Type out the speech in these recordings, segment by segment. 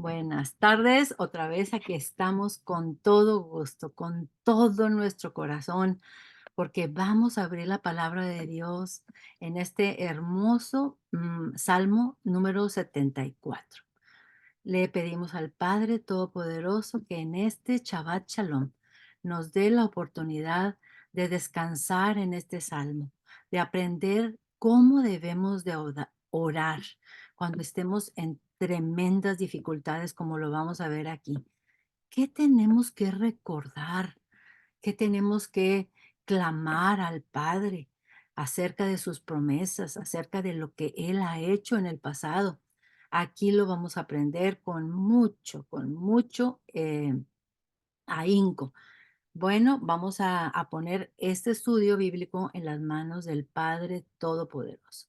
Buenas tardes, otra vez aquí estamos con todo gusto, con todo nuestro corazón, porque vamos a abrir la palabra de Dios en este hermoso Salmo número 74. Le pedimos al Padre Todopoderoso que en este Shabbat Shalom nos dé la oportunidad de descansar en este salmo, de aprender cómo debemos de orar cuando estemos en tremendas dificultades, como lo vamos a ver aquí. ¿Qué tenemos que recordar? ¿Qué tenemos que clamar al Padre acerca de sus promesas, acerca de lo que Él ha hecho en el pasado? Aquí lo vamos a aprender con mucho ahínco. Bueno, vamos a poner este estudio bíblico en las manos del Padre Todopoderoso.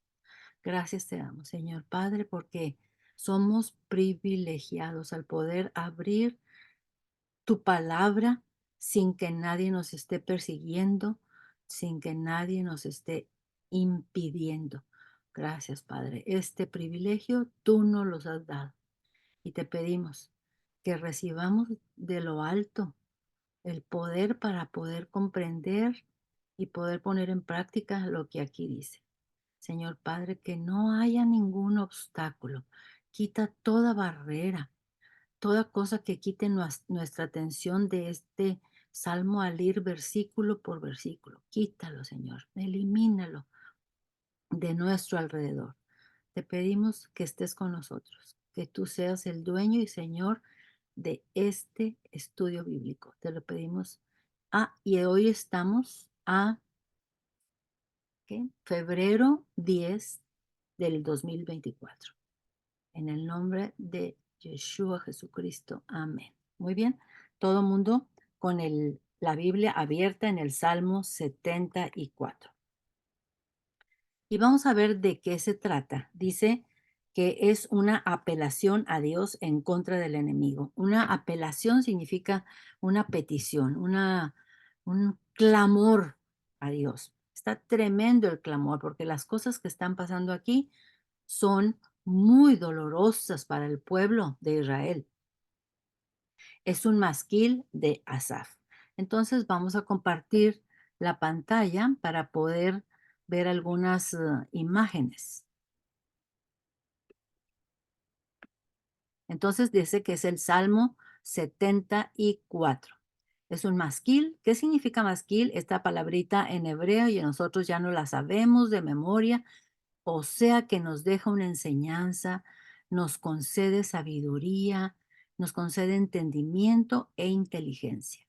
Gracias te damos, Señor Padre, porque somos privilegiados al poder abrir tu palabra sin que nadie nos esté persiguiendo, sin que nadie nos esté impidiendo. Gracias, Padre. Este privilegio tú nos los has dado y te pedimos que recibamos de lo alto el poder para poder comprender y poder poner en práctica lo que aquí dice. Señor Padre, que no haya ningún obstáculo. Quita toda barrera, toda cosa que quite nuestra atención de este salmo al ir versículo por versículo. Quítalo, Señor, elimínalo de nuestro alrededor. Te pedimos que estés con nosotros, que tú seas el dueño y Señor de este estudio bíblico. Te lo pedimos. Y hoy estamos a ¿qué? Febrero 10 del 2024. En el nombre de Yeshua Jesucristo. Amén. Muy bien. Todo mundo con la Biblia abierta en el Salmo 74. Y vamos a ver de qué se trata. Dice que es una apelación a Dios en contra del enemigo. Una apelación significa una petición, un clamor a Dios. Está tremendo el clamor porque las cosas que están pasando aquí son muy dolorosas para el pueblo de Israel. Es un masquil de Asaf. Entonces vamos a compartir la pantalla para poder ver algunas imágenes. Entonces dice que es el Salmo 74. Es un masquil. ¿Qué significa masquil? Esta palabrita en hebreo y nosotros ya no la sabemos de memoria. O sea que nos deja una enseñanza, nos concede sabiduría, nos concede entendimiento e inteligencia.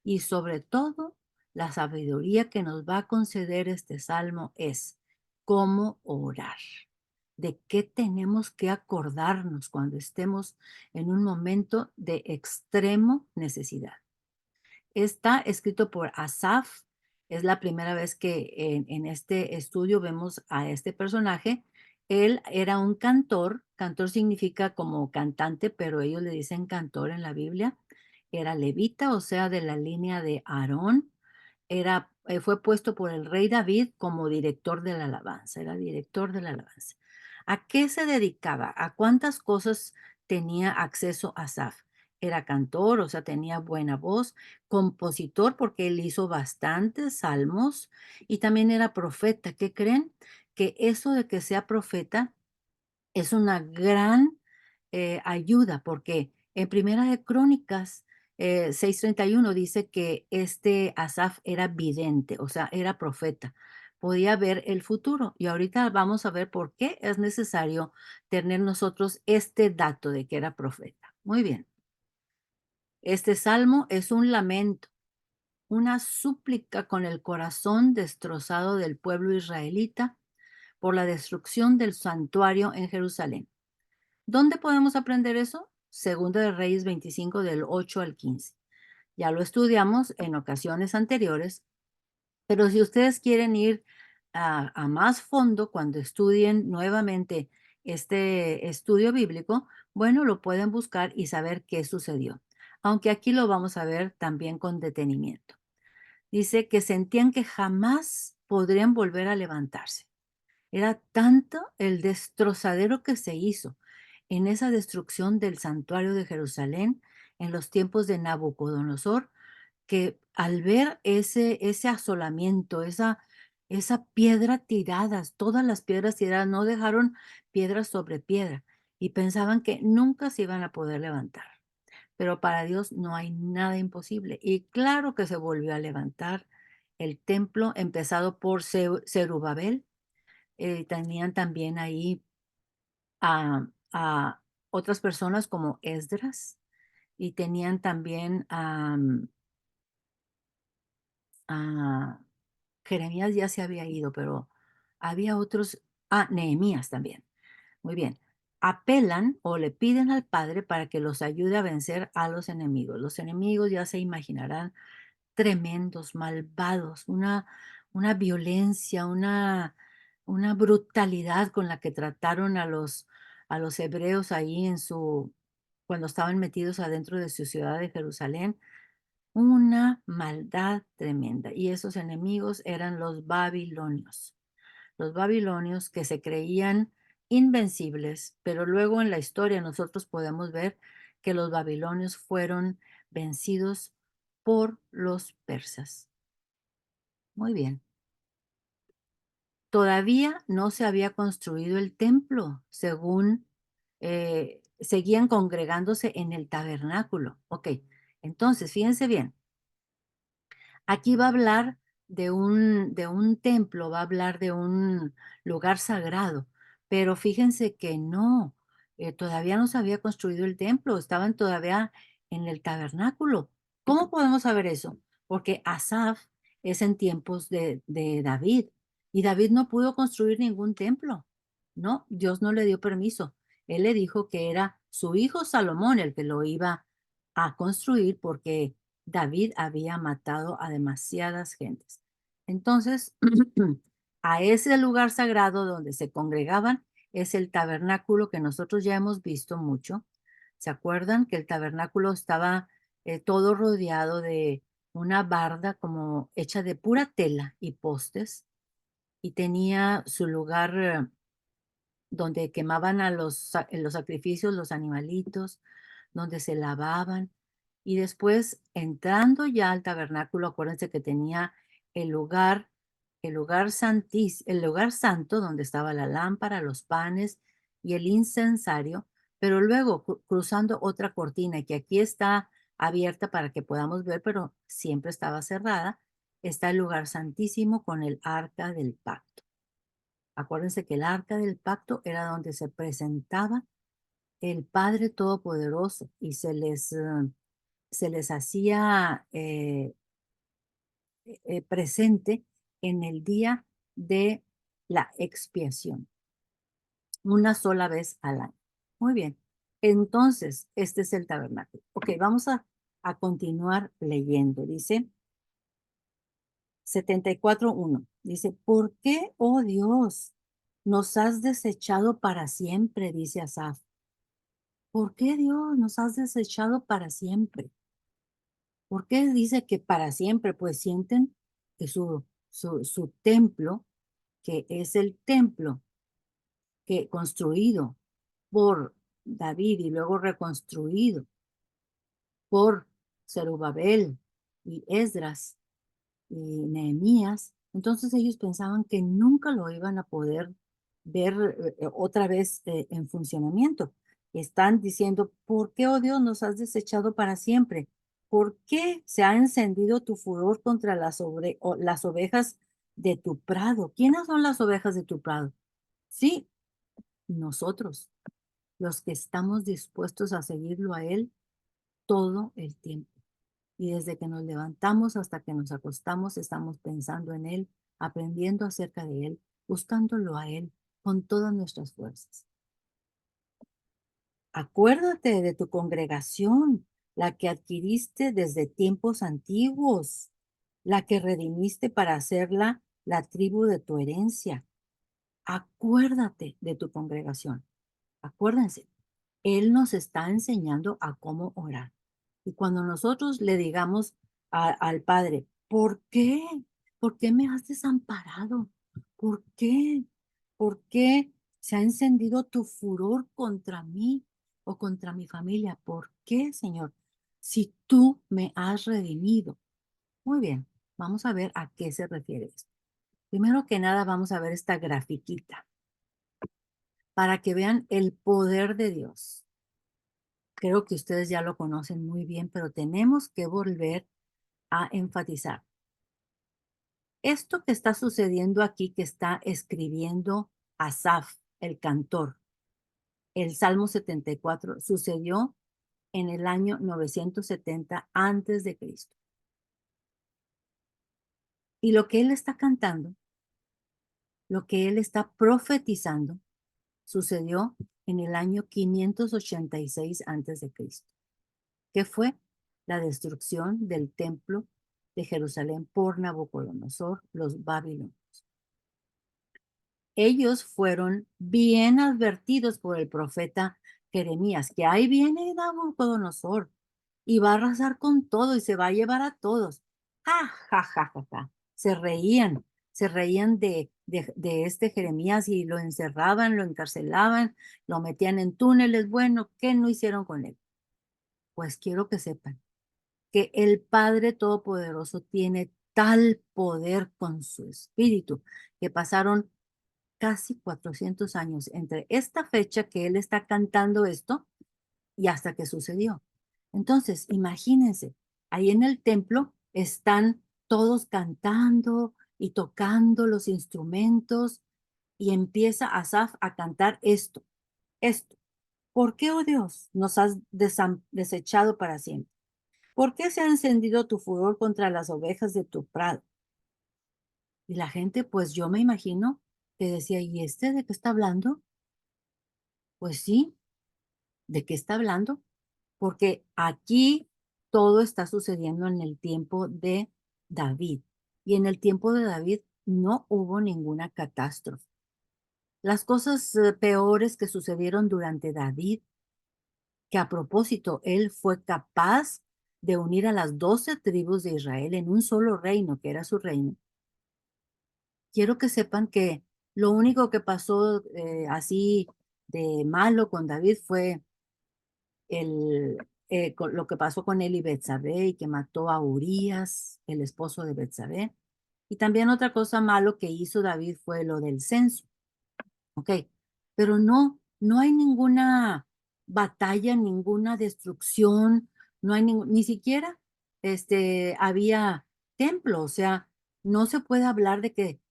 Y sobre todo, la sabiduría que nos va a conceder este salmo es cómo orar, de qué tenemos que acordarnos cuando estemos en un momento de extremo necesidad. Está escrito por Asaf. Es la primera vez que en este estudio vemos a este personaje. Él era un cantor. Cantor significa como cantante, pero ellos le dicen cantor en la Biblia. Era levita, o sea, de la línea de Aarón. Fue puesto por el rey David como director de la alabanza. Era director de la alabanza. ¿A qué se dedicaba? ¿A cuántas cosas tenía acceso Asaf? Era cantor, o sea, tenía buena voz, compositor, porque él hizo bastantes salmos, y también era profeta. ¿Qué creen? Que eso de que sea profeta es una gran ayuda, porque en Primera de Crónicas 6:31 dice que este Asaf era vidente, o sea, era profeta, podía ver el futuro. Y ahorita vamos a ver por qué es necesario tener nosotros este dato de que era profeta. Muy bien. Este salmo es un lamento, una súplica con el corazón destrozado del pueblo israelita por la destrucción del santuario en Jerusalén. ¿Dónde podemos aprender eso? Segunda de Reyes 25 del 8 al 15. Ya lo estudiamos en ocasiones anteriores, pero si ustedes quieren ir a más fondo cuando estudien nuevamente este estudio bíblico, bueno, lo pueden buscar y saber qué sucedió. Aunque aquí lo vamos a ver también con detenimiento. Dice que sentían que jamás podrían volver a levantarse. Era tanto el destrozadero que se hizo. en esa destrucción del santuario de Jerusalén en los tiempos de Nabucodonosor, que al ver ese asolamiento, esa piedra tiradas, todas las piedras tiradas, no dejaron piedra sobre piedra, y pensaban que nunca se iban a poder levantar. Pero para Dios no hay nada imposible. Y claro que se volvió a levantar el templo, empezado por Zerubabel. Tenían también ahí a otras personas como Esdras, y tenían también a Jeremías ya se había ido, pero había otros, Nehemías también. Muy bien. Apelan o le piden al Padre para que los ayude a vencer a los enemigos. Los enemigos ya se imaginarán, tremendos, malvados, una violencia, una brutalidad con la que trataron a los hebreos ahí cuando estaban metidos adentro de su ciudad de Jerusalén, una maldad tremenda. Y esos enemigos eran los babilonios que se creían invencibles, pero luego en la historia nosotros podemos ver que los babilonios fueron vencidos por los persas. Muy bien. Todavía no se había construido el templo, según seguían congregándose en el tabernáculo. Ok, entonces fíjense bien. Aquí va a hablar de un templo, va a hablar de un lugar sagrado, pero fíjense que no, todavía no se había construido el templo, estaban todavía en el tabernáculo. ¿Cómo podemos saber eso? Porque Asaf es en tiempos de David, y David no pudo construir ningún templo. No, Dios no le dio permiso. Él le dijo que era su hijo Salomón el que lo iba a construir, porque David había matado a demasiadas gentes. Entonces, a ese lugar sagrado donde se congregaban es el tabernáculo que nosotros ya hemos visto mucho. ¿Se acuerdan que el tabernáculo estaba todo rodeado de una barda como hecha de pura tela y postes, y tenía su lugar donde quemaban en los sacrificios los animalitos, donde se lavaban, y después entrando ya al tabernáculo, acuérdense que tenía el lugar, el lugar santo donde estaba la lámpara, los panes y el incensario, pero luego cruzando otra cortina que aquí está abierta para que podamos ver, pero siempre estaba cerrada, está el lugar santísimo con el arca del pacto. Acuérdense que el arca del pacto era donde se presentaba el Padre Todopoderoso, y se les hacía presente en el día de la expiación, una sola vez al año. Muy bien. Entonces, este es el tabernáculo. Ok, vamos a continuar leyendo. Dice 74:1. Dice, ¿por qué, oh Dios, nos has desechado para siempre? Dice Asaf. ¿Por qué, Dios, nos has desechado para siempre? ¿Por qué dice que para siempre? Pues sienten que su templo, que es el templo que construido por David y luego reconstruido por Zerubabel y Esdras y Nehemías, entonces ellos pensaban que nunca lo iban a poder ver otra vez en funcionamiento. Están diciendo, ¿por qué, oh Dios, nos has desechado para siempre? ¿Por qué se ha encendido tu furor contra las ovejas de tu prado? ¿Quiénes son las ovejas de tu prado? Sí, nosotros, los que estamos dispuestos a seguirlo a Él todo el tiempo. Y desde que nos levantamos hasta que nos acostamos, estamos pensando en Él, aprendiendo acerca de Él, buscándolo a Él con todas nuestras fuerzas. Acuérdate de tu congregación, la que adquiriste desde tiempos antiguos, la que redimiste para hacerla la tribu de tu herencia. Acuérdate de tu congregación. Acuérdense, Él nos está enseñando a cómo orar. Y cuando nosotros le digamos al Padre, ¿por qué? ¿Por qué me has desamparado? ¿Por qué? ¿Por qué Se ha encendido tu furor contra mí o contra mi familia. ¿Por qué, Señor? Si tú me has redimido. Muy bien, vamos a ver a qué se refiere esto. Primero que nada, vamos a ver esta grafiquita para que vean el poder de Dios. Creo que ustedes ya lo conocen muy bien, pero tenemos que volver a enfatizar. Esto que está sucediendo aquí, que está escribiendo Asaf, el cantor, el Salmo 74, sucedió en el año 970 antes de Cristo. Y lo que él está cantando, lo que él está profetizando, sucedió en el año 586 antes de Cristo, que fue la destrucción del templo de Jerusalén por Nabucodonosor, los babilonios. Ellos fueron bien advertidos por el profeta Jeremías, que ahí viene Nabucodonosor y va a arrasar con todo y se va a llevar a todos. Ja, ja, ja, ja, ja. Se reían de este Jeremías y lo encerraban, lo encarcelaban, lo metían en túneles. Bueno, ¿qué no hicieron con él? Pues quiero que sepan que el Padre Todopoderoso tiene tal poder con su espíritu que pasaron casi 400 años entre esta fecha que él está cantando esto y hasta que sucedió. Entonces, imagínense, ahí en el templo están todos cantando y tocando los instrumentos y empieza Asaf a cantar esto. ¿Por qué, oh Dios, nos has desechado para siempre? ¿Por qué se ha encendido tu furor contra las ovejas de tu prado? Y la gente, pues yo me imagino que decía, ¿y este de qué está hablando? Pues sí, ¿de qué está hablando? Porque aquí todo está sucediendo en el tiempo de David. Y en el tiempo de David no hubo ninguna catástrofe. Las cosas peores que sucedieron durante David, que a propósito, él fue capaz de unir a las 12 tribus de Israel en un solo reino, que era su reino. Quiero que sepan que lo único que pasó así de malo con David fue lo que pasó con él y Betsabé y que mató a Urías, el esposo de Betsabé. Y también otra cosa malo que hizo David fue lo del censo, ¿ok? Pero no hay ninguna batalla, ninguna destrucción, no hay ni siquiera había templo, o sea, no se puede hablar de que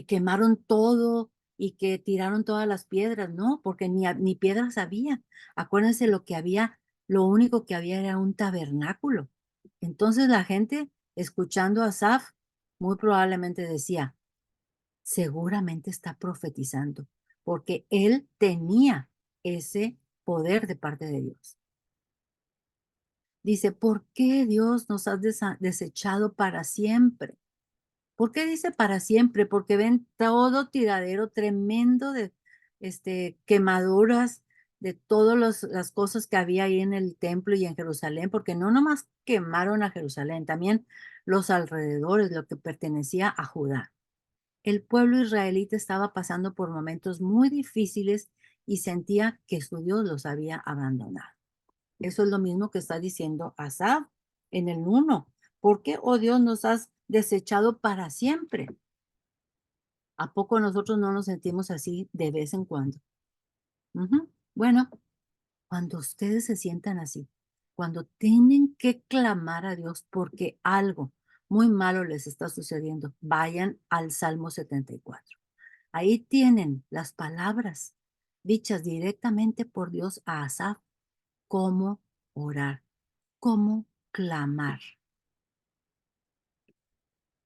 quemaron todo y que tiraron todas las piedras, no, porque ni piedras había. Acuérdense lo que había, lo único que había era un tabernáculo. Entonces la gente, escuchando a Asaf, muy probablemente decía, seguramente está profetizando, porque él tenía ese poder de parte de Dios. Dice, ¿por qué Dios nos has desechado para siempre? ¿Por qué dice para siempre? Porque ven todo tiradero tremendo de quemaduras de todas las cosas que había ahí en el templo y en Jerusalén, porque no nomás quemaron a Jerusalén, también los alrededores, lo que pertenecía a Judá. El pueblo israelita estaba pasando por momentos muy difíciles y sentía que su Dios los había abandonado. Eso es lo mismo que está diciendo Asaf en el 1. ¿Por qué, oh Dios, nos has desechado para siempre? ¿A poco nosotros no nos sentimos así de vez en cuando? Ujú. Bueno, cuando ustedes se sientan así, cuando tienen que clamar a Dios porque algo muy malo les está sucediendo, vayan al Salmo 74. Ahí tienen las palabras dichas directamente por Dios a Asaf, cómo orar, cómo clamar.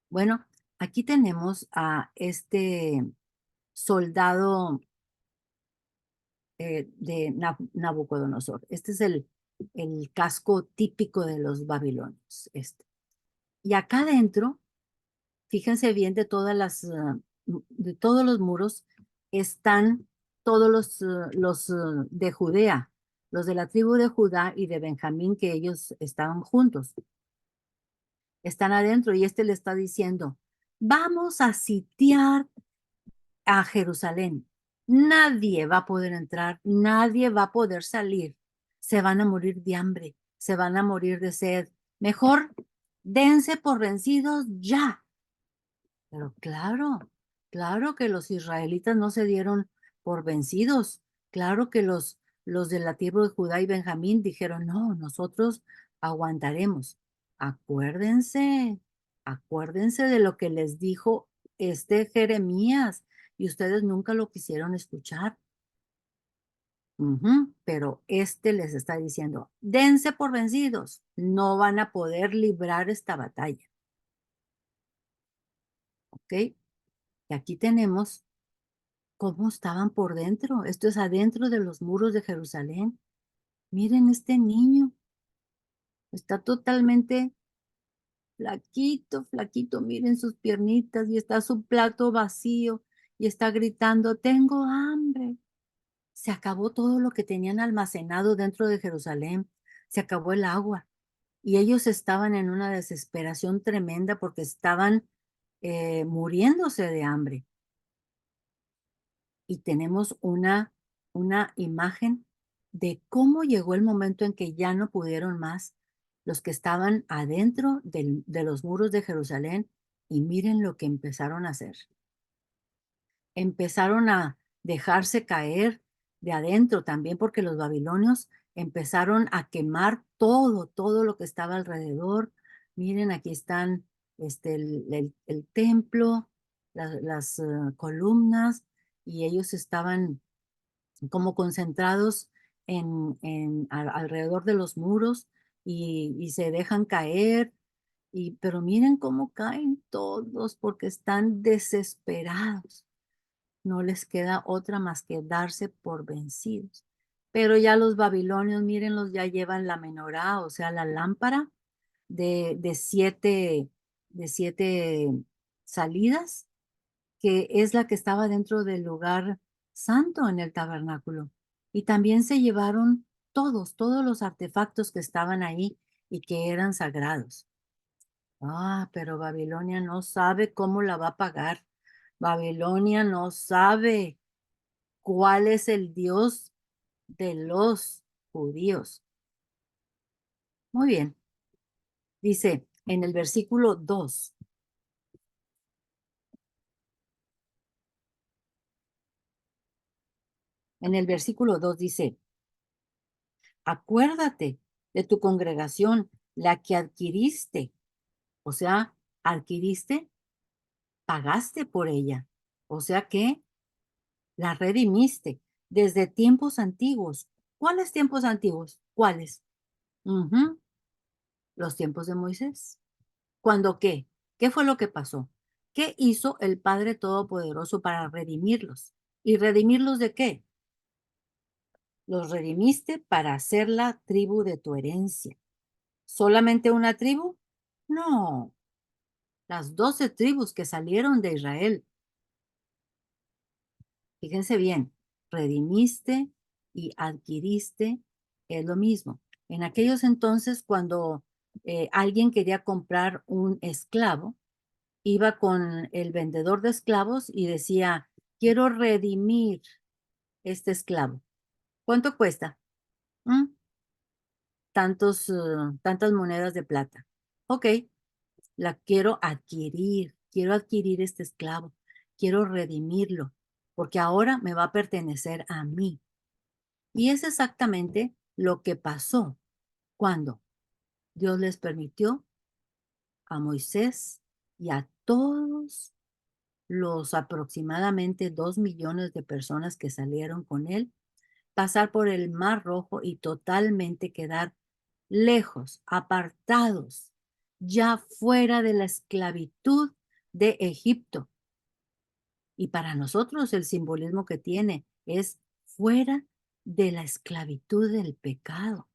Bueno, aquí tenemos a este soldado de Nabucodonosor. Este es el casco típico de los babilonios. Y acá adentro, fíjense bien de todos los muros, están todos los de Judea, los de la tribu de Judá y de Benjamín, que ellos estaban juntos. Están adentro y le está diciendo, vamos a sitiar a Jerusalén. Nadie va a poder entrar, nadie va a poder salir. Se van a morir de hambre, se van a morir de sed. Mejor dense por vencidos ya. Pero claro, claro que los israelitas no se dieron por vencidos. Claro que los de la tribu de Judá y Benjamín dijeron, no, nosotros aguantaremos. Acuérdense, acuérdense de lo que les dijo este Jeremías y ustedes nunca lo quisieron escuchar. Ujú, pero este les está diciendo, dense por vencidos, no van a poder librar esta batalla, ¿ok? Y aquí tenemos cómo estaban por dentro. Esto es adentro de los muros de Jerusalén. Miren este niño, está totalmente flaquito, flaquito. Miren sus piernitas y está su plato vacío y está gritando, tengo hambre. Se acabó todo lo que tenían almacenado dentro de Jerusalén. Se acabó el agua y ellos estaban en una desesperación tremenda porque estaban muriéndose de hambre. Y tenemos una imagen de cómo llegó el momento en que ya no pudieron más los que estaban adentro de los muros de Jerusalén y miren lo que empezaron a hacer. Empezaron a dejarse caer de adentro también porque los babilonios empezaron a quemar todo, todo lo que estaba alrededor. Miren, aquí están el templo, las columnas, y ellos estaban como concentrados alrededor de los muros y se dejan caer. Pero miren cómo caen todos porque están desesperados. No les queda otra más que darse por vencidos. Pero ya los babilonios, mírenlos, ya llevan la menorá, o sea, la lámpara de siete salidas, que es la que estaba dentro del lugar santo en el tabernáculo. Y también se llevaron todos los artefactos que estaban ahí y que eran sagrados. Pero Babilonia no sabe cómo la va a pagar. Babilonia no sabe cuál es el Dios de los judíos. Muy bien, dice en el versículo 2. En el versículo 2 dice, acuérdate de tu congregación, la que adquiriste. O sea, adquiriste, pagaste por ella. O sea que la redimiste desde tiempos antiguos. ¿Cuáles tiempos antiguos? ¿Cuáles? Ujú, los tiempos de Moisés. ¿Cuándo qué? ¿Qué fue lo que pasó? ¿Qué hizo el Padre Todopoderoso para redimirlos? ¿Y redimirlos de qué? Los redimiste para hacer la tribu de tu herencia. ¿Solamente una tribu? No, las 12 tribus que salieron de Israel. Fíjense bien, redimiste y adquiriste es lo mismo. En aquellos entonces, cuando alguien quería comprar un esclavo, iba con el vendedor de esclavos y decía, quiero redimir este esclavo. ¿Cuánto cuesta? "Mm, tantas monedas de plata. Ok, la quiero adquirir este esclavo, quiero redimirlo, porque ahora me va a pertenecer a mí. Y es exactamente lo que pasó cuando Dios les permitió a Moisés y a todos los aproximadamente 2 millones de personas que salieron con él, pasar por el Mar Rojo y totalmente quedar lejos, apartados, ya fuera de la esclavitud de Egipto. Y para nosotros el simbolismo que tiene es fuera de la esclavitud del pecado.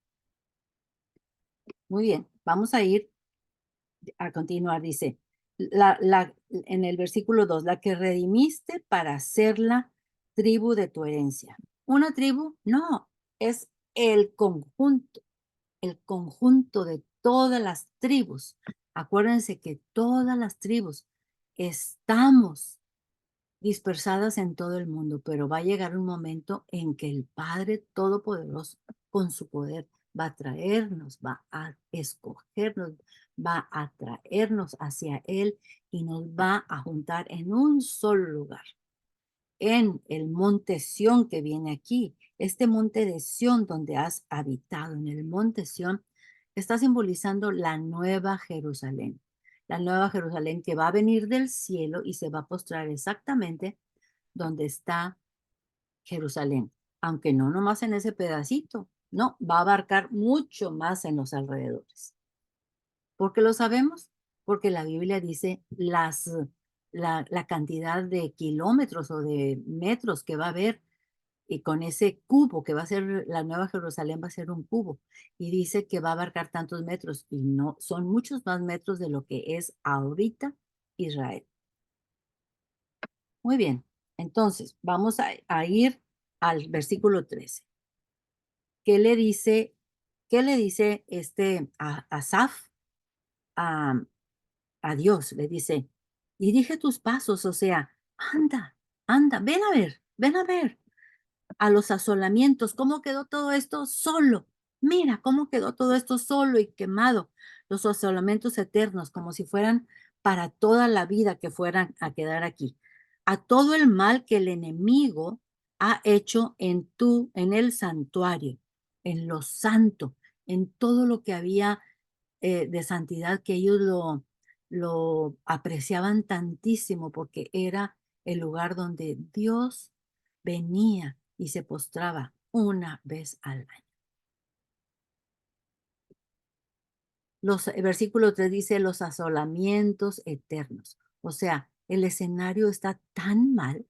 Muy bien, vamos a ir a continuar. Dice, en el versículo 2, la que redimiste para hacerla tribu de tu herencia. ¿Una tribu? No, es el conjunto de todas las tribus. Acuérdense que todas las tribus estamos dispersadas en todo el mundo, pero va a llegar un momento en que el Padre Todopoderoso, con su poder, va a traernos, va a escogernos, va a traernos hacia Él y nos va a juntar en un solo lugar, en el monte Sión que viene aquí. Este monte de Sión donde has habitado, en el monte Sión, está simbolizando la nueva Jerusalén. La nueva Jerusalén que va a venir del cielo y se va a postrar exactamente donde está Jerusalén, aunque no nomás en ese pedacito, no, va a abarcar mucho más en los alrededores. ¿Por qué lo sabemos? Porque la Biblia dice la cantidad de kilómetros o de metros que va a haber y con ese cubo que va a ser la Nueva Jerusalén va a ser un cubo y dice que va a abarcar tantos metros y no, son muchos más metros de lo que es ahorita Israel. Muy bien, entonces vamos a ir al versículo 13. ¿Qué le dice, qué le dice a Asaf a, a Dios? Le dice, dirige tus pasos, o sea, anda, anda, ven a ver a los asolamientos, cómo quedó todo esto solo. Mira cómo quedó todo esto solo y quemado. Los asolamientos eternos, como si fueran para toda la vida que fueran a quedar aquí. A todo el mal que el enemigo ha hecho en el santuario, en lo santo, en todo lo que había de santidad, que ellos lo apreciaban tantísimo porque era el lugar donde Dios venía y se postraba una vez al año. El versículo 3 dice los asolamientos eternos. O sea, el escenario está tan mal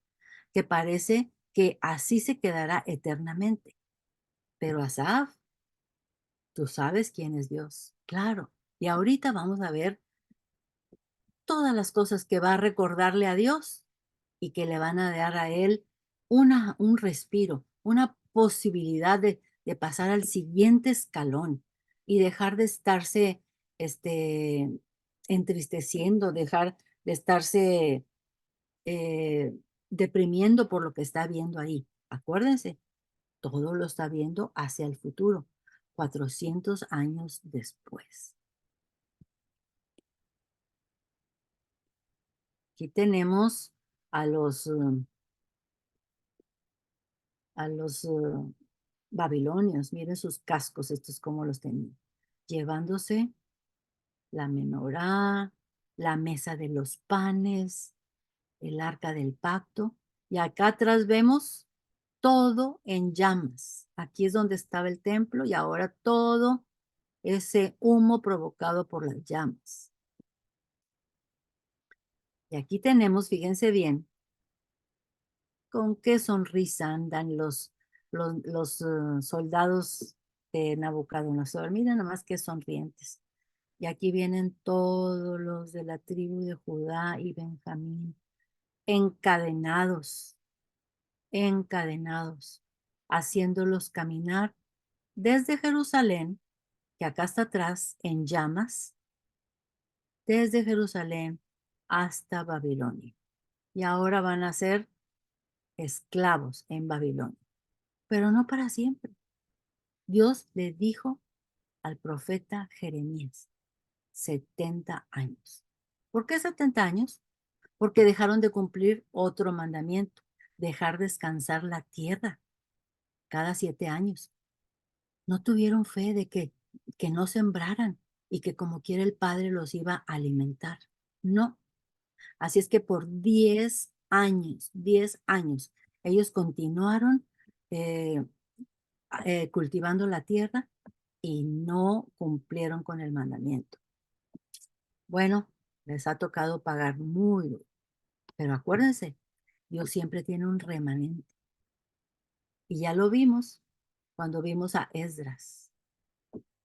que parece que así se quedará eternamente. Pero Asaf, tú sabes quién es Dios. Claro. Y ahorita vamos a ver todas las cosas que va a recordarle a Dios y que le van a dar a él un respiro, una posibilidad de pasar al siguiente escalón y dejar de estarse este, entristeciendo, dejar de estarse eh, deprimiendo por lo que está viendo ahí. Acuérdense, todo lo está viendo hacia el futuro, 400 años después. Aquí tenemos a los babilonios, miren sus cascos, estos como los tenían, llevándose la menorá, la mesa de los panes, el arca del pacto, y acá atrás vemos todo en llamas. Aquí es donde estaba el templo y ahora todo ese humo provocado por las llamas. Y aquí tenemos, fíjense bien, con qué sonrisa andan los soldados de Nabucodonosor. Miren nomás qué sonrientes. Y aquí vienen todos los de la tribu de Judá y Benjamín, encadenados, encadenados, haciéndolos caminar desde Jerusalén, que acá está atrás, en llamas, desde Jerusalén hasta Babilonia. Y ahora van a ser esclavos en Babilonia, pero no para siempre. Dios le dijo al profeta Jeremías, 70 años. ¿Por qué 70 años? Porque dejaron de cumplir otro mandamiento, dejar descansar la tierra cada 7 años. No tuvieron fe de que no sembraran y que como quiera el Padre los iba a alimentar. No. Así es que por 10 años, ellos continuaron eh, cultivando la tierra y no cumplieron con el mandamiento. Bueno, les ha tocado pagar muy duro, pero acuérdense, Dios siempre tiene un remanente. Y ya lo vimos cuando vimos a Esdras.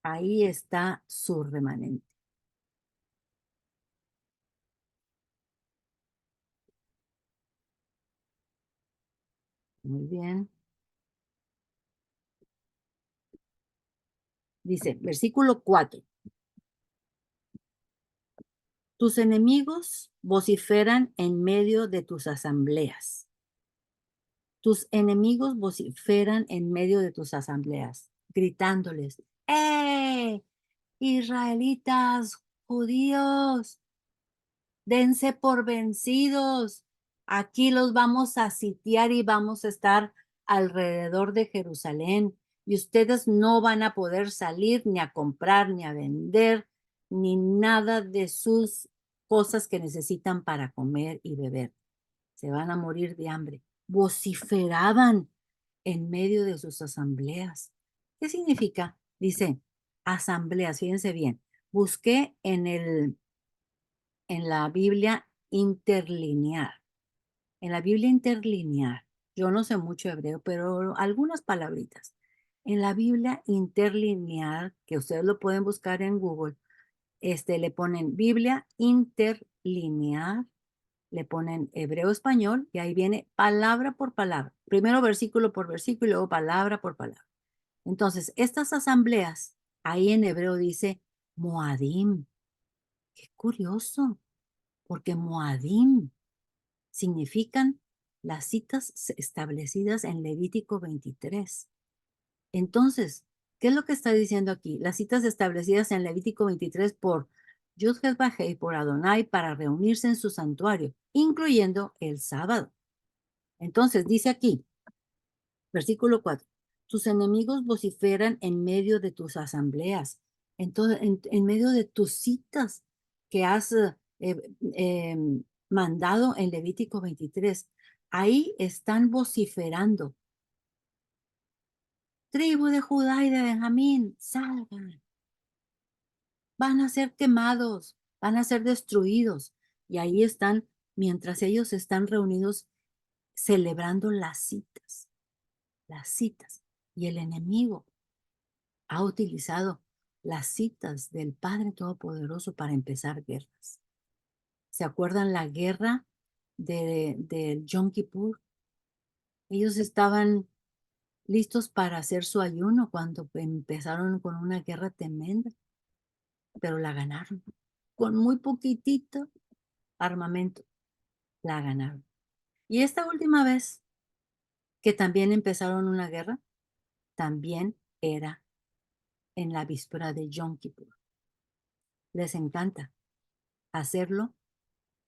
Ahí está su remanente. Muy bien. Dice, versículo 4. Tus enemigos vociferan en medio de tus asambleas. Tus enemigos vociferan en medio de tus asambleas, gritándoles, ¡eh! Israelitas, judíos, dense por vencidos. Aquí los vamos a sitiar y vamos a estar alrededor de Jerusalén. Y ustedes no van a poder salir ni a comprar, ni a vender, ni nada de sus cosas que necesitan para comer y beber. Se van a morir de hambre. Vociferaban en medio de sus asambleas. ¿Qué significa? Dice, asambleas, fíjense bien. Busqué en la Biblia interlinear. En la Biblia interlinear. Yo no sé mucho hebreo, pero algunas palabritas. En la Biblia interlinear, que ustedes lo pueden buscar en Google, le ponen Biblia interlinear, le ponen hebreo español y ahí viene palabra por palabra. Primero versículo por versículo y luego palabra por palabra. Entonces, estas asambleas, ahí en hebreo dice Moadim. Qué curioso, porque Moadim significan las citas establecidas en Levítico 23. Entonces, ¿qué es lo que está diciendo aquí? Las citas establecidas en Levítico 23 por Yud-Heh-Vah-Heh y por Adonai para reunirse en su santuario, incluyendo el sábado. Entonces, dice aquí, versículo 4, tus enemigos vociferan en medio de tus asambleas, entonces, en medio de tus citas que has mandado en Levítico 23. Ahí están vociferando. Tribu de Judá y de Benjamín, salgan. Van a ser quemados, van a ser destruidos. Y ahí están, mientras ellos están reunidos, celebrando las citas, las citas. Y el enemigo ha utilizado las citas del Padre Todopoderoso para empezar guerras. ¿Se acuerdan la guerra de Yom Kippur? Ellos estaban listos para hacer su ayuno cuando empezaron con una guerra tremenda, pero la ganaron. Con muy poquitito armamento, la ganaron. Y esta última vez que también empezaron una guerra, también era en la víspera de Yom Kippur. Les encanta hacerlo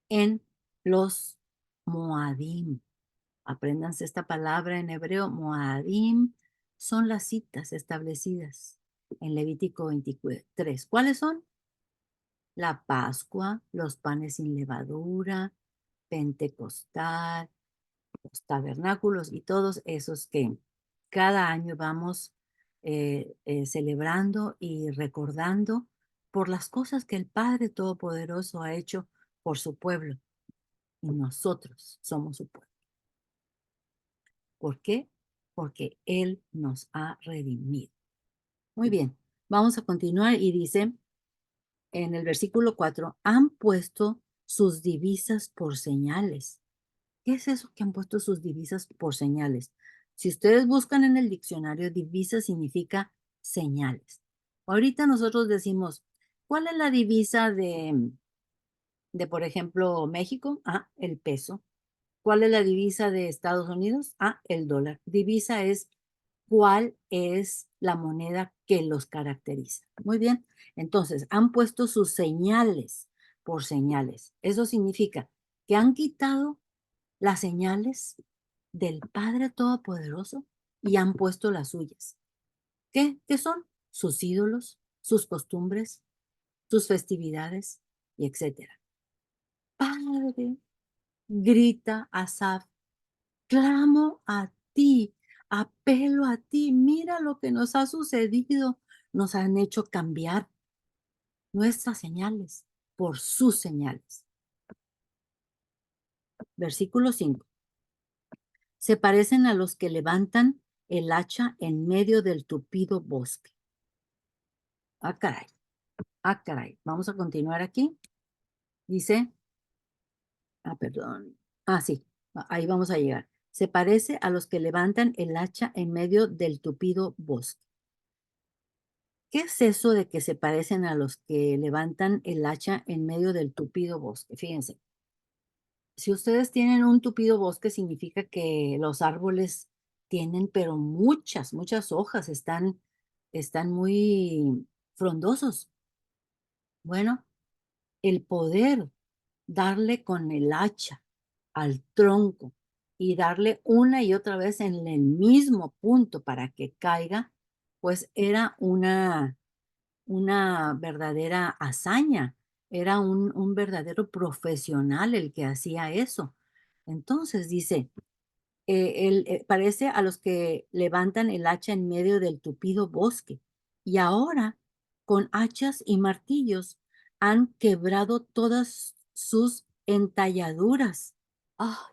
en los Moadim. Apréndanse esta palabra en hebreo. Moadim son las citas establecidas en Levítico 23. ¿Cuáles son? La Pascua, los panes sin levadura, Pentecostal, los tabernáculos y todos esos que cada año vamos celebrando y recordando por las cosas que el Padre Todopoderoso ha hecho por su pueblo. Y nosotros somos su pueblo. ¿Por qué? Porque Él nos ha redimido. Muy bien, vamos a continuar y dice en el versículo 4, han puesto sus divisas por señales. ¿Qué es eso que han puesto sus divisas por señales? Si ustedes buscan en el diccionario, divisa significa señales. Ahorita nosotros decimos, ¿cuál es la divisa por ejemplo, México? Ah, el peso. ¿Cuál es la divisa de Estados Unidos? Ah, el dólar. Divisa es cuál es la moneda que los caracteriza. Muy bien. Entonces, han puesto sus señales por señales. Eso significa que han quitado las señales del Padre Todopoderoso y han puesto las suyas. ¿Qué? ¿Qué son? Sus ídolos, sus costumbres, sus festividades y etcétera. Padre, grita Asaf, clamo a ti, apelo a ti, mira lo que nos ha sucedido. Nos han hecho cambiar nuestras señales por sus señales. Versículo 5. Se parecen a los que levantan el hacha en medio del tupido bosque. Ah, caray. Ah, caray. Vamos a continuar aquí. Dice, perdón. Sí, ahí vamos a llegar. Se parece a los que levantan el hacha en medio del tupido bosque. ¿Qué es eso de que se parecen a los que levantan el hacha en medio del tupido bosque? Fíjense, si ustedes tienen un tupido bosque, significa que los árboles tienen, pero muchas, muchas hojas, están muy frondosos. Bueno, el poder darle con el hacha al tronco y darle una y otra vez en el mismo punto para que caiga, pues era una verdadera hazaña, era un verdadero profesional el que hacía eso. Entonces dice, él, parece a los que levantan el hacha en medio del tupido bosque, y ahora, con hachas y martillos, han quebrado todas sus entalladuras. Ah,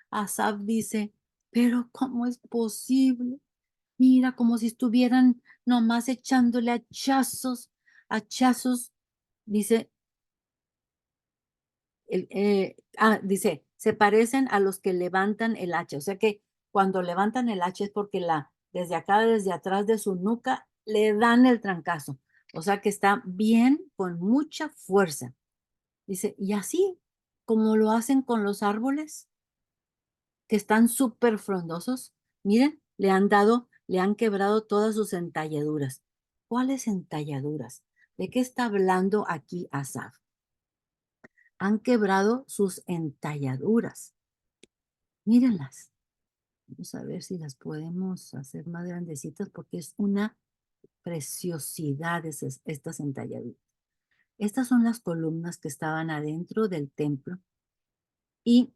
Asaf dice, pero ¿cómo es posible? Mira, como si estuvieran nomás echándole hachazos, hachazos, dice, dice, se parecen a los que levantan el hacha. O sea que cuando levantan el hacha es porque desde acá, desde atrás de su nuca, le dan el trancazo. O sea que está bien, con mucha fuerza. Dice, y así como lo hacen con los árboles, que están súper frondosos, miren, le han quebrado todas sus entalladuras. ¿Cuáles entalladuras? ¿De qué está hablando aquí Asaf? Han quebrado sus entalladuras. Mírenlas. Vamos a ver si las podemos hacer más grandecitas porque es una preciosidad estas entalladuras. Estas son las columnas que estaban adentro del templo y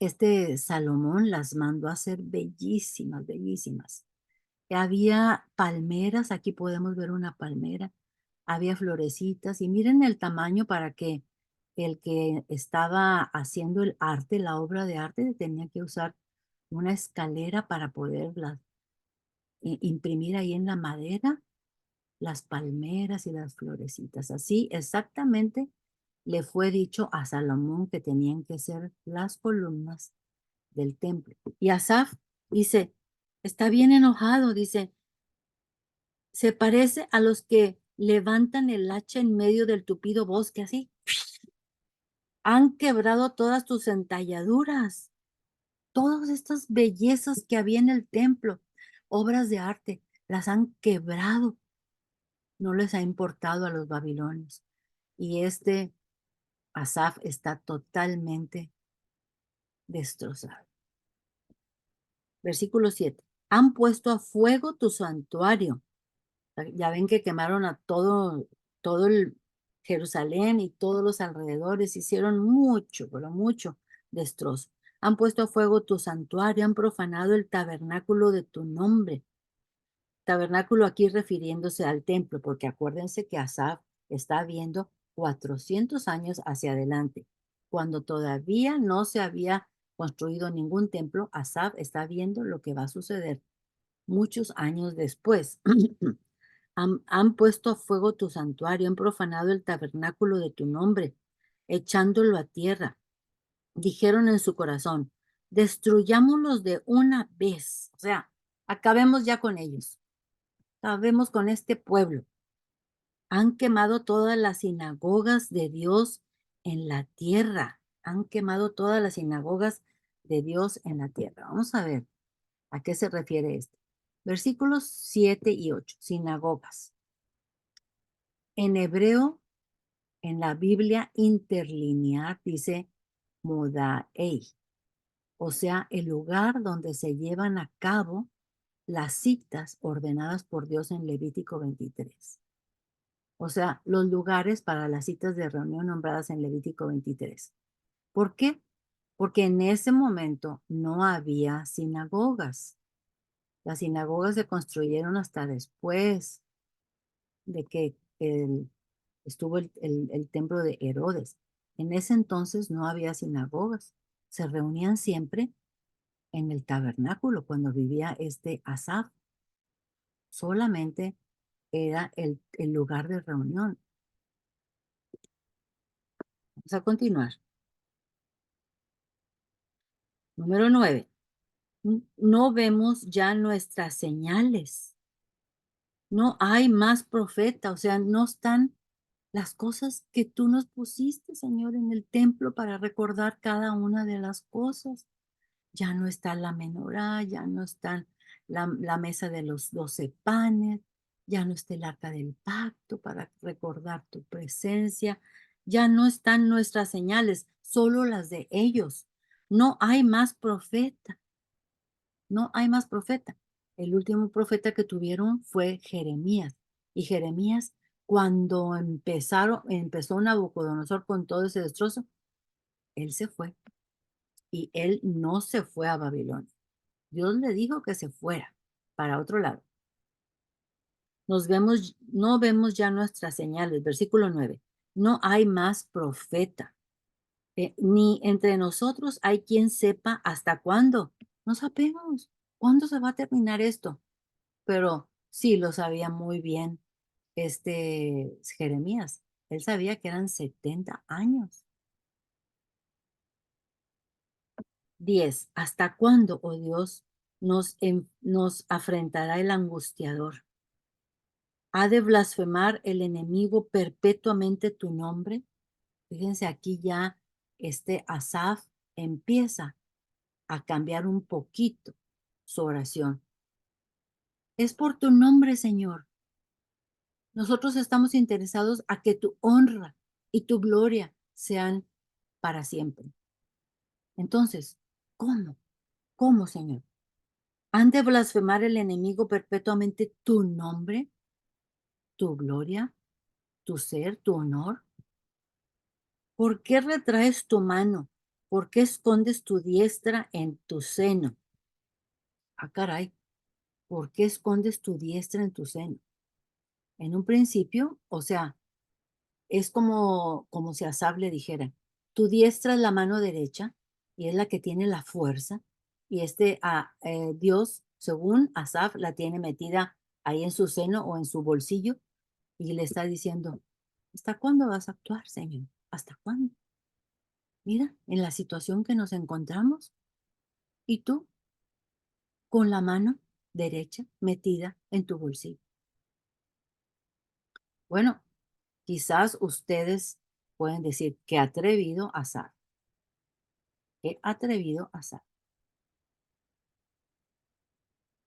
este Salomón las mandó a hacer bellísimas, bellísimas. Había palmeras, aquí podemos ver una palmera, había florecitas y miren el tamaño para que el que estaba haciendo el arte, la obra de arte, tenía que usar una escalera para poderla imprimir ahí en la madera, las palmeras y las florecitas. Así exactamente le fue dicho a Salomón que tenían que ser las columnas del templo. Y Asaf dice, está bien enojado, dice, se parece a los que levantan el hacha en medio del tupido bosque, así. Han quebrado todas tus entalladuras, todas estas bellezas que había en el templo, obras de arte, las han quebrado. No les ha importado a los babilonios. Y este Asaf está totalmente destrozado. Versículo 7. Han puesto a fuego tu santuario. Ya ven que quemaron a todo el Jerusalén y todos los alrededores, hicieron mucho, pero mucho destrozo. Han puesto a fuego tu santuario, han profanado el tabernáculo de tu nombre. Tabernáculo aquí refiriéndose al templo, porque acuérdense que Asaf está viendo 400 años hacia adelante. Cuando todavía no se había construido ningún templo, Asaf está viendo lo que va a suceder muchos años después. Han puesto a fuego tu santuario, han profanado el tabernáculo de tu nombre, echándolo a tierra. Dijeron en su corazón, destruyámoslos de una vez. O sea, acabemos ya con ellos. Acabemos con este pueblo. Han quemado todas las sinagogas de Dios en la tierra. Han quemado todas las sinagogas de Dios en la tierra. Vamos a ver a qué se refiere esto. Versículos 7 y 8. Sinagogas. En hebreo, en la Biblia interlinear dice Modaei, o sea, el lugar donde se llevan a cabo las citas ordenadas por Dios en Levítico 23. O sea, los lugares para las citas de reunión nombradas en Levítico 23. ¿Por qué? Porque en ese momento no había sinagogas. Las sinagogas se construyeron hasta después de que estuvo el templo de Herodes. En ese entonces no había sinagogas. Se reunían siempre en el tabernáculo cuando vivía este Asaf. Solamente era el lugar de reunión. Vamos a continuar. Número 9. No vemos ya nuestras señales. No hay más profeta, o sea, no están las cosas que tú nos pusiste, Señor, en el templo para recordar cada una de las cosas. Ya no está la menorá, ya no está la mesa de los 12 panes, ya no está el arca del pacto para recordar tu presencia, ya no están nuestras señales, solo las de ellos. No hay más profeta, no hay más profeta. El último profeta que tuvieron fue Jeremías. Y Jeremías, cuando empezó Nabucodonosor con todo ese destrozo, él se fue y él no se fue a Babilonia. Dios le dijo que se fuera para otro lado. No vemos ya nuestras señales. Versículo 9. No hay más profeta, ni entre nosotros hay quien sepa hasta cuándo. No sabemos cuándo se va a terminar esto. Pero sí lo sabía muy bien Jeremías. Él sabía que eran 70 años. 10. ¿Hasta cuándo, oh Dios, nos afrentará el angustiador? ¿Ha de blasfemar el enemigo perpetuamente tu nombre? Fíjense, aquí ya Asaf empieza a cambiar un poquito su oración. Es por tu nombre, Señor. Nosotros estamos interesados a que tu honra y tu gloria sean para siempre. Entonces, ¿cómo? ¿Cómo, Señor? ¿Han de blasfemar el enemigo perpetuamente tu nombre, tu gloria, tu ser, tu honor? ¿Por qué retraes tu mano? ¿Por qué escondes tu diestra en tu seno? Ah, caray, ¿por qué escondes tu diestra en tu seno? En un principio, o sea, es como si Asaf le dijera, tu diestra es la mano derecha y es la que tiene la fuerza, y Dios, según Asaf, la tiene metida ahí en su seno o en su bolsillo, y le está diciendo, ¿hasta cuándo vas a actuar, Señor? ¿Hasta cuándo? Mira, en la situación que nos encontramos, y tú con la mano derecha metida en tu bolsillo. Bueno, quizás ustedes pueden decir, qué atrevido Asaf, qué atrevido Asaf.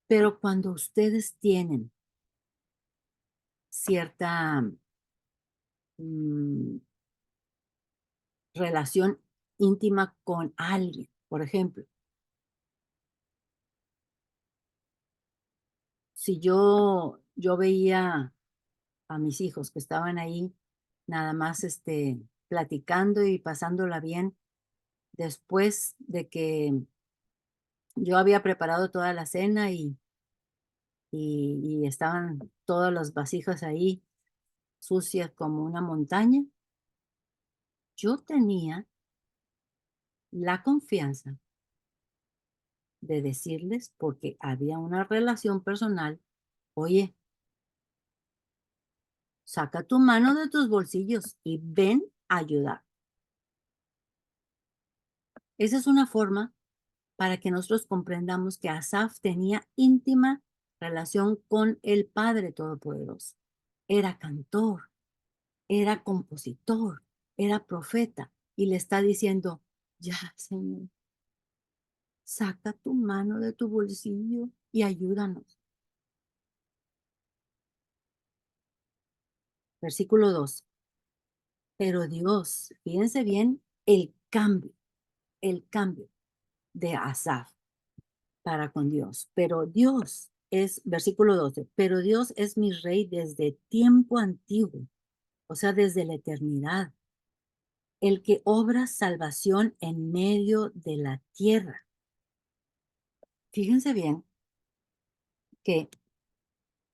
Pero cuando ustedes tienen cierta mm, relación íntima con alguien, por ejemplo, si yo veía a mis hijos que estaban ahí nada más platicando y pasándola bien, después de que yo había preparado toda la cena y estaban todas las vasijas ahí sucias como una montaña, yo tenía la confianza de decirles, porque había una relación personal, oye, saca tu mano de tus bolsillos y ven a ayudar. Esa es una forma para que nosotros comprendamos que Asaf tenía íntima relación con el Padre Todopoderoso. Era cantor, era compositor, era profeta, y le está diciendo, ya, Señor, saca tu mano de tu bolsillo y ayúdanos. Versículo 2. Pero Dios, fíjense bien el cambio de Asaf para con Dios. Pero Dios es, versículo 12, pero Dios es mi rey desde tiempo antiguo, o sea, desde la eternidad, el que obra salvación en medio de la tierra. Fíjense bien que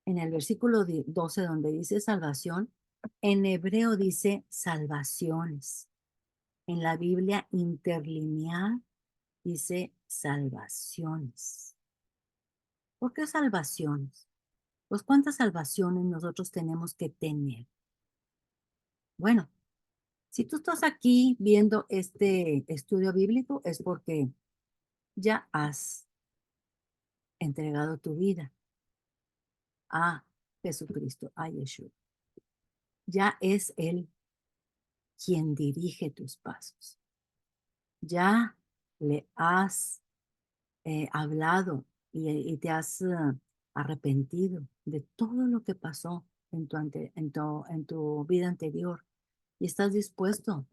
en el versículo 12, donde dice salvación, en hebreo dice salvaciones. En la Biblia interlineal dice salvaciones. ¿Por qué salvaciones? Pues ¿cuántas salvaciones nosotros tenemos que tener? Bueno, si tú estás aquí viendo este estudio bíblico es porque ya has entregado tu vida. Ah, Jesucristo, a Yeshua. Ya es Él quien dirige tus pasos. Ya le has hablado y te has arrepentido de todo lo que pasó en tu vida anterior y estás dispuesto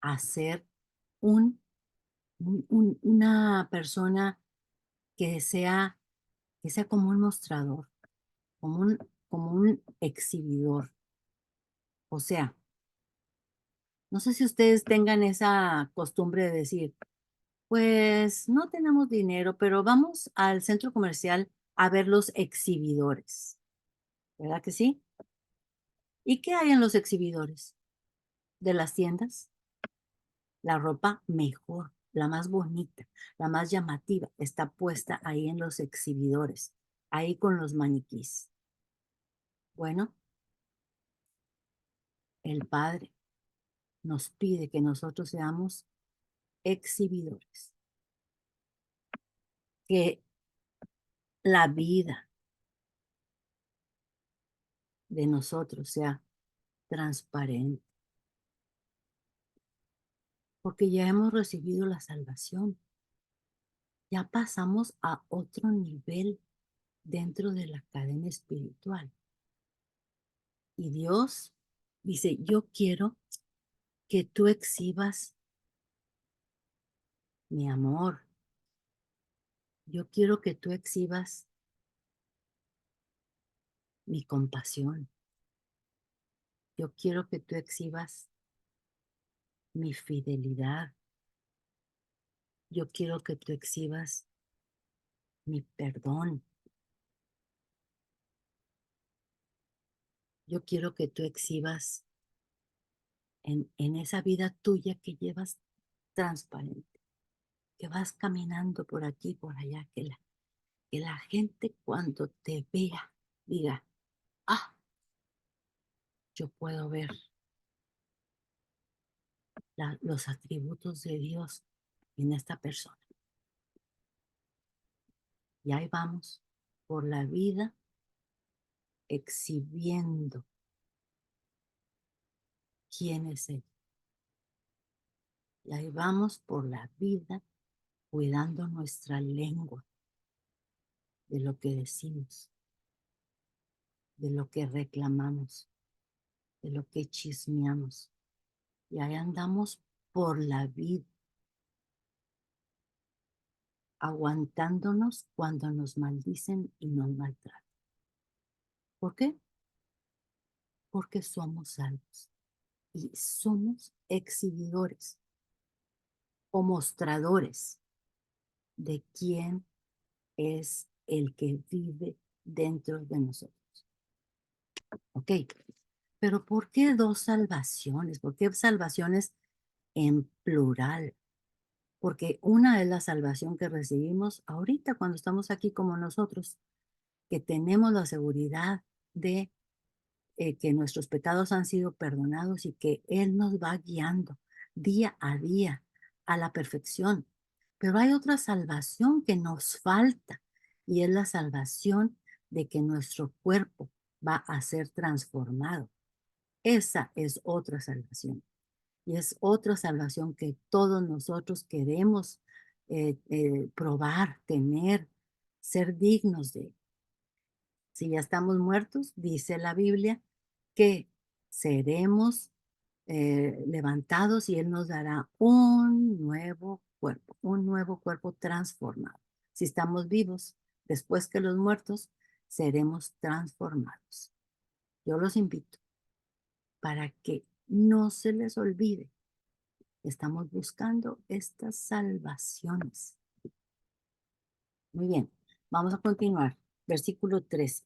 a ser un, una persona que sea, que sea como un mostrador, como como un exhibidor. O sea, no sé si ustedes tengan esa costumbre de decir, pues no tenemos dinero, pero vamos al centro comercial a ver los exhibidores, ¿verdad que sí? ¿Y qué hay en los exhibidores de las tiendas? La ropa mejor, la más bonita, la más llamativa, está puesta ahí en los exhibidores, ahí con los maniquís. Bueno, el Padre nos pide que nosotros seamos exhibidores, que la vida de nosotros sea transparente, porque ya hemos recibido la salvación, ya pasamos a otro nivel dentro de la cadena espiritual. Y Dios dice, yo quiero que tú exhibas mi amor, yo quiero que tú exhibas mi compasión, yo quiero que tú exhibas mi fidelidad, yo quiero que tú exhibas mi perdón, yo quiero que tú exhibas en esa vida tuya que llevas transparente, que vas caminando por aquí, por allá, que la gente cuando te vea diga, ah, yo puedo ver los atributos de Dios en esta persona. Y ahí vamos por la vida exhibiendo quién es Él. Y ahí vamos por la vida cuidando nuestra lengua de lo que decimos, de lo que reclamamos, de lo que chismeamos. Y ahí andamos por la vida aguantándonos cuando nos maldicen y nos maltratan. ¿Por qué? Porque somos salvos y somos exhibidores o mostradores de quién es el que vive dentro de nosotros. ¿Ok? Pero ¿por qué dos salvaciones? ¿Por qué salvaciones en plural? Porque una es la salvación que recibimos ahorita cuando estamos aquí como nosotros, que tenemos la seguridad de que nuestros pecados han sido perdonados y que Él nos va guiando día a día a la perfección. Pero hay otra salvación que nos falta y es la salvación de que nuestro cuerpo va a ser transformado. Esa es otra salvación y es otra salvación que todos nosotros queremos probar, tener, ser dignos de. Si ya estamos muertos, dice la Biblia, que seremos levantados y Él nos dará un nuevo cuerpo transformado. Si estamos vivos, después que los muertos, seremos transformados. Yo los invito para que no se les olvide. Estamos buscando estas salvaciones. Muy bien, vamos a continuar. Versículo 13.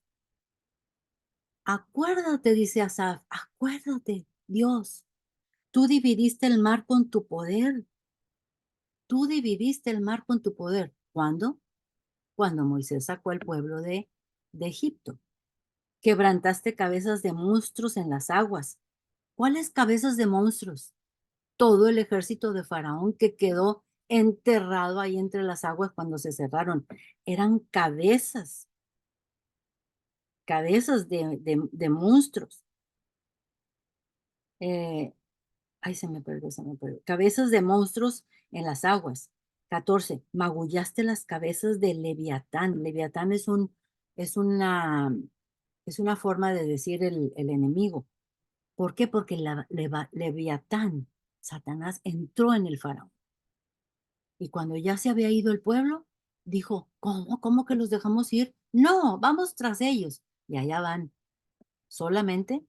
Acuérdate, dice Asaf, acuérdate, Dios, tú dividiste el mar con tu poder. Tú dividiste el mar con tu poder. ¿Cuándo? Cuando Moisés sacó al pueblo de Egipto. Quebrantaste cabezas de monstruos en las aguas. ¿Cuáles cabezas de monstruos? Todo el ejército de Faraón que quedó enterrado ahí entre las aguas cuando se cerraron. Eran cabezas cabezas de monstruos. Eh, Ay, se me perdió. Cabezas de monstruos en las aguas. 14. Magullaste las cabezas de Leviatán. Leviatán es una, es una forma de decir el enemigo. ¿Por qué? Porque Leviatán, Satanás, entró en el faraón. Y cuando ya se había ido el pueblo, dijo, ¿cómo? ¿Cómo que los dejamos ir? No, vamos tras ellos. Y allá van, solamente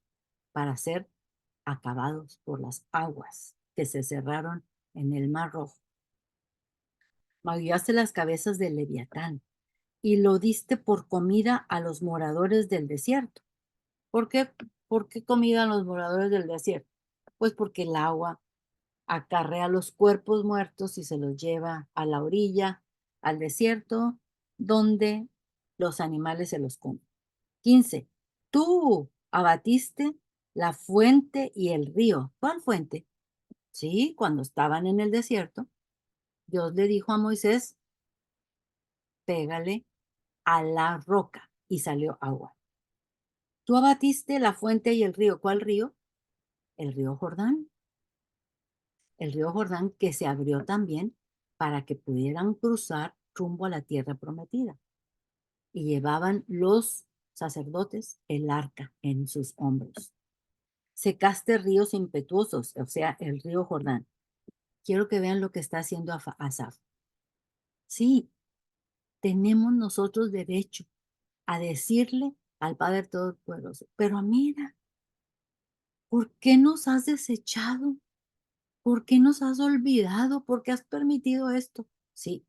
para ser acabados por las aguas que se cerraron en el Mar Rojo. Magullaste las cabezas del Leviatán y lo diste por comida a los moradores del desierto. ¿Por qué? ¿Por qué comida a los moradores del desierto? Pues porque el agua acarrea los cuerpos muertos y se los lleva a la orilla, al desierto, donde los animales se los comen. 15. Tú abatiste la fuente y el río. ¿Cuál fuente? Sí, cuando estaban en el desierto, Dios le dijo a Moisés, pégale a la roca y salió agua. Tú abatiste la fuente y el río. ¿Cuál río? El río Jordán. El río Jordán que se abrió también para que pudieran cruzar rumbo a la tierra prometida. Y llevaban los sacerdotes el arca en sus hombros. Secaste ríos impetuosos, o sea, el río Jordán. Quiero que vean lo que está haciendo Asaf. Sí, tenemos nosotros derecho a decirle al Padre Todopoderoso, pero mira, ¿por qué nos has desechado? ¿Por qué nos has olvidado? ¿Por qué has permitido esto? Sí,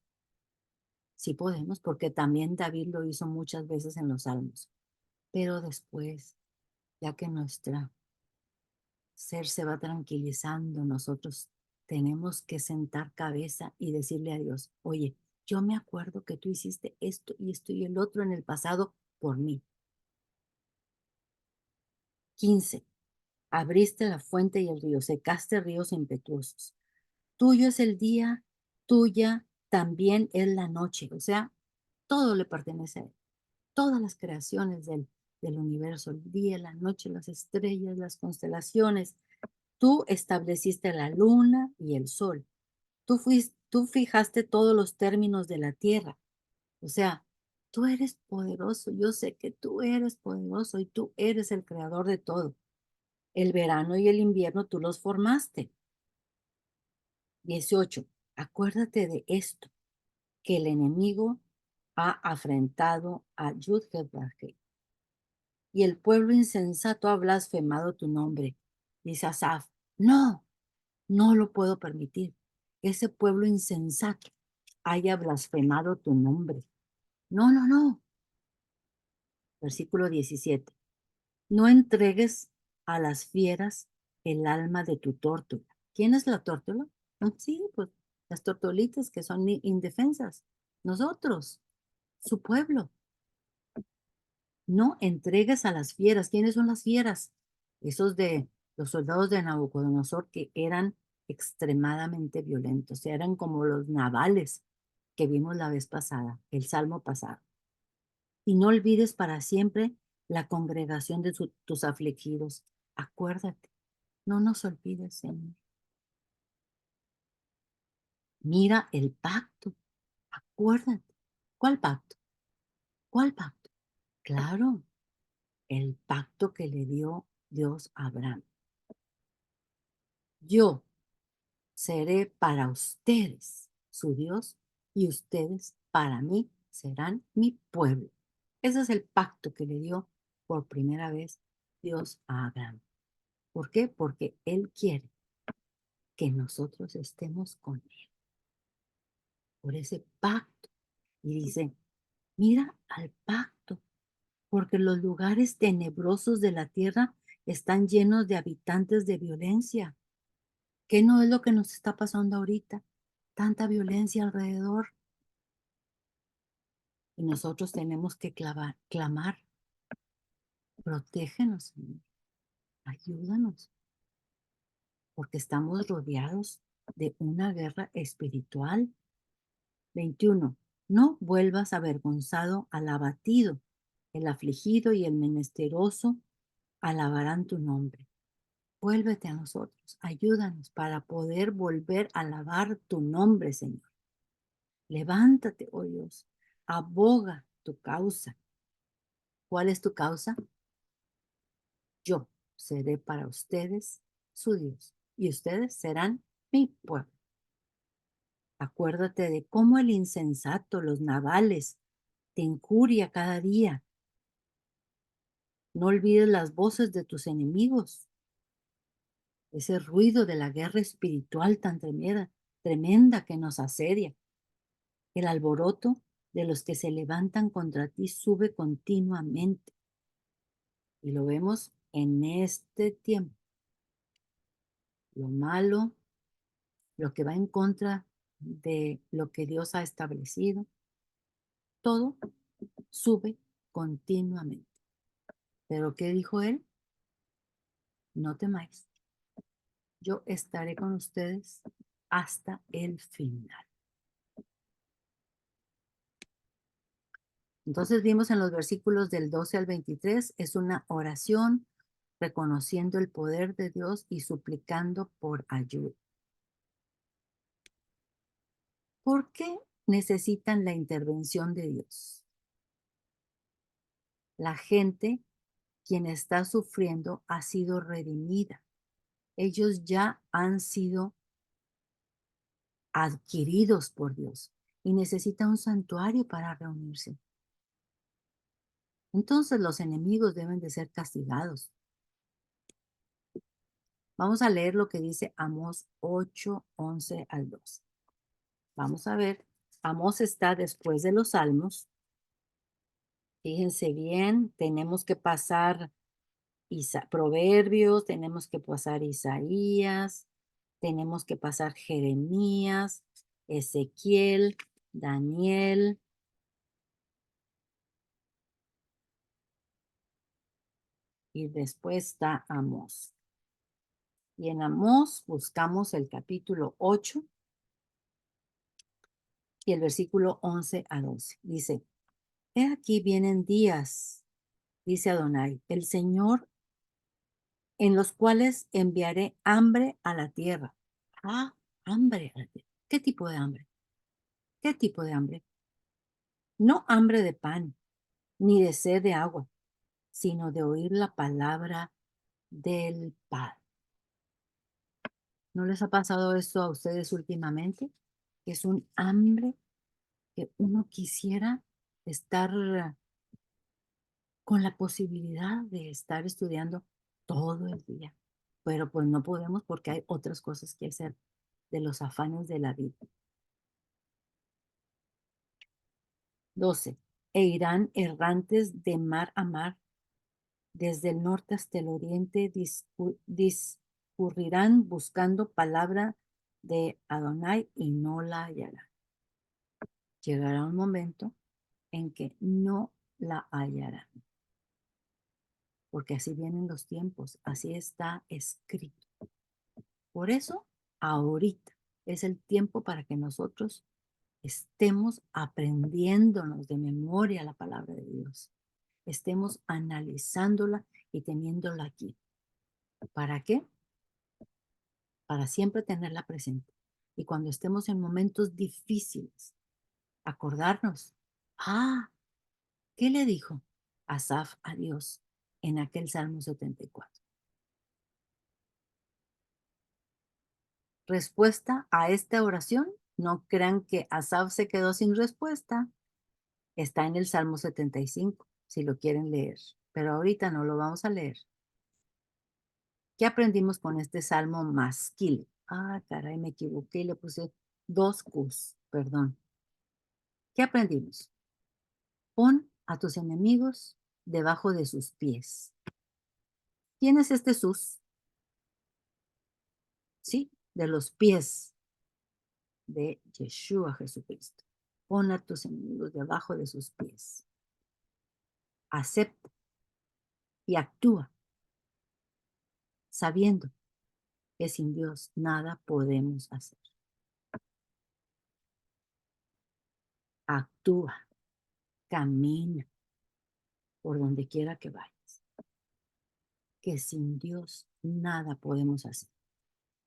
sí podemos, porque también David lo hizo muchas veces en los salmos. Pero después, ya que nuestra ser se va tranquilizando, nosotros tenemos que sentar cabeza y decirle a Dios, oye, yo me acuerdo que tú hiciste esto y esto y el otro en el pasado por mí. 15. Abriste la fuente y el río, secaste ríos impetuosos. Tuyo es el día, tuya también es la noche. O sea, todo le pertenece a él. Todas las creaciones del universo, el día, la noche, las estrellas, las constelaciones. Tú estableciste la luna y el sol. Tú fijaste todos los términos de la tierra. O sea, tú eres poderoso. Yo sé que tú eres poderoso y tú eres el creador de todo. El verano y el invierno tú los formaste. 18. Acuérdate de esto, que el enemigo ha afrentado a Yud-Heh-Vah-Heh, y el pueblo insensato ha blasfemado tu nombre. Dice Asaf, no, no lo puedo permitir. Que ese pueblo insensato haya blasfemado tu nombre. No, no, no. Versículo 17. No entregues a las fieras el alma de tu tórtola. ¿Quién es la tórtola? Sí, pues las tortolitas que son indefensas. Nosotros, su pueblo. No entregues a las fieras. ¿Quiénes son las fieras? Esos de los soldados de Nabucodonosor que eran extremadamente violentos. Eran como los navales que vimos la vez pasada, el salmo pasado. Y no olvides para siempre la congregación de tus afligidos. Acuérdate, no nos olvides, Señor. Mira el pacto, acuérdate. ¿Cuál pacto? ¿Cuál pacto? Claro, el pacto que le dio Dios a Abraham. Yo seré para ustedes su Dios y ustedes para mí serán mi pueblo. Ese es el pacto que le dio por primera vez Dios a Abraham. ¿Por qué? Porque Él quiere que nosotros estemos con Él, por ese pacto. Y dice, mira al pacto, porque los lugares tenebrosos de la tierra están llenos de habitantes de violencia. ¿Qué no es lo que nos está pasando ahorita? Tanta violencia alrededor. Y nosotros tenemos que clamar, protégenos, Señor, ayúdanos, porque estamos rodeados de una guerra espiritual. 21. No vuelvas avergonzado al abatido. El afligido y el menesteroso alabarán tu nombre. Vuélvete a nosotros, ayúdanos para poder volver a alabar tu nombre, Señor. Levántate, oh Dios, aboga tu causa. ¿Cuál es tu causa? Yo seré para ustedes su Dios y ustedes serán mi pueblo. Acuérdate de cómo el insensato, los navales, te injuria cada día. No olvides las voces de tus enemigos, ese ruido de la guerra espiritual tan tremenda que nos asedia. El alboroto de los que se levantan contra ti sube continuamente. Y lo vemos en este tiempo. Lo malo, lo que va en contra de lo que Dios ha establecido, todo sube continuamente. Pero ¿qué dijo él? No temáis, yo estaré con ustedes hasta el final. Entonces vimos en los versículos del 12 al 23, es una oración reconociendo el poder de Dios y suplicando por ayuda. ¿Por qué necesitan la intervención de Dios? La gente, quien está sufriendo, ha sido redimida. Ellos ya han sido adquiridos por Dios y necesitan un santuario para reunirse. Entonces los enemigos deben de ser castigados. Vamos a leer lo que dice Amós 8, 11 al 12. Vamos a ver, Amós está después de los Salmos. Fíjense bien, tenemos que pasar Proverbios, tenemos que pasar Isaías, tenemos que pasar Jeremías, Ezequiel, Daniel, y después está Amós. Y en Amós buscamos el capítulo 8 y el versículo 11 a 12. Dice, he aquí vienen días, dice Adonai, el Señor, en los cuales enviaré hambre a la tierra. Ah, hambre a la tierra. ¿Qué tipo de hambre? ¿Qué tipo de hambre? No hambre de pan, ni de sed de agua, sino de oír la palabra del Padre. ¿No les ha pasado esto a ustedes últimamente? Que es un hambre que uno quisiera estar con la posibilidad de estar estudiando todo el día, pero pues no podemos porque hay otras cosas que hacer de los afanes de la vida. 12. E irán errantes de mar a mar, desde el norte hasta el oriente, discurrirán buscando palabra de Adonai y no la hallarán. Llegará un momento en que no la hallarán, porque así vienen los tiempos, así está escrito. Por eso, ahorita es el tiempo para que nosotros estemos aprendiéndonos de memoria la palabra de Dios, estemos analizándola y teniéndola aquí. ¿Para qué? Para siempre tenerla presente. Y cuando estemos en momentos difíciles, acordarnos, ¿qué le dijo Asaf a Dios en aquel Salmo 74? Respuesta a esta oración, no crean que Asaf se quedó sin respuesta. Está en el Salmo 75, si lo quieren leer, pero ahorita no lo vamos a leer. ¿Qué aprendimos con este Salmo masquil? Caray, me equivoqué, le puse dos Qs, perdón. ¿Qué aprendimos? Pon a tus enemigos debajo de sus pies. ¿Quién es este sus? Sí, de los pies de Yeshua Jesucristo. Pon a tus enemigos debajo de sus pies. Acepta y actúa sabiendo que sin Dios nada podemos hacer. Actúa, camina, por donde quiera que vayas, que sin Dios nada podemos hacer,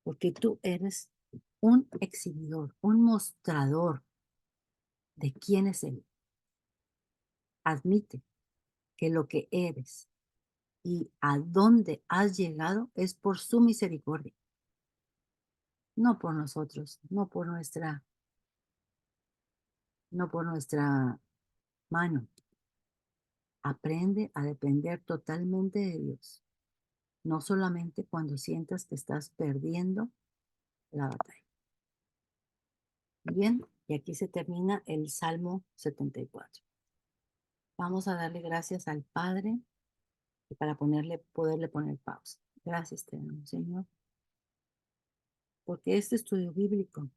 porque tú eres un exhibidor, un mostrador de quién es Él. Admite que lo que eres y a dónde has llegado es por su misericordia, no por nosotros, no por nuestra mano. Aprende a depender totalmente de Dios, no solamente cuando sientas que estás perdiendo la batalla. Bien, y aquí se termina el Salmo 74. Vamos a darle gracias al Padre y para poderle poner pausa. Gracias te damos, Señor, porque este estudio bíblico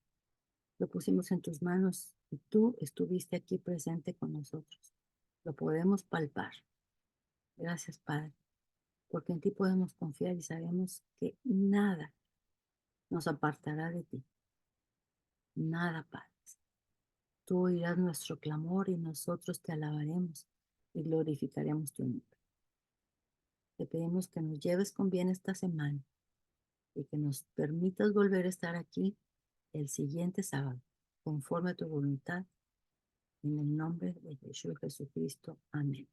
lo pusimos en tus manos y tú estuviste aquí presente con nosotros. Lo podemos palpar. Gracias, Padre, porque en ti podemos confiar y sabemos que nada nos apartará de ti. Nada, Padre. Tú oirás nuestro clamor y nosotros te alabaremos y glorificaremos tu nombre. Te pedimos que nos lleves con bien esta semana y que nos permitas volver a estar aquí el siguiente sábado, conforme a tu voluntad, en el nombre de Jesús Jesucristo. Amén.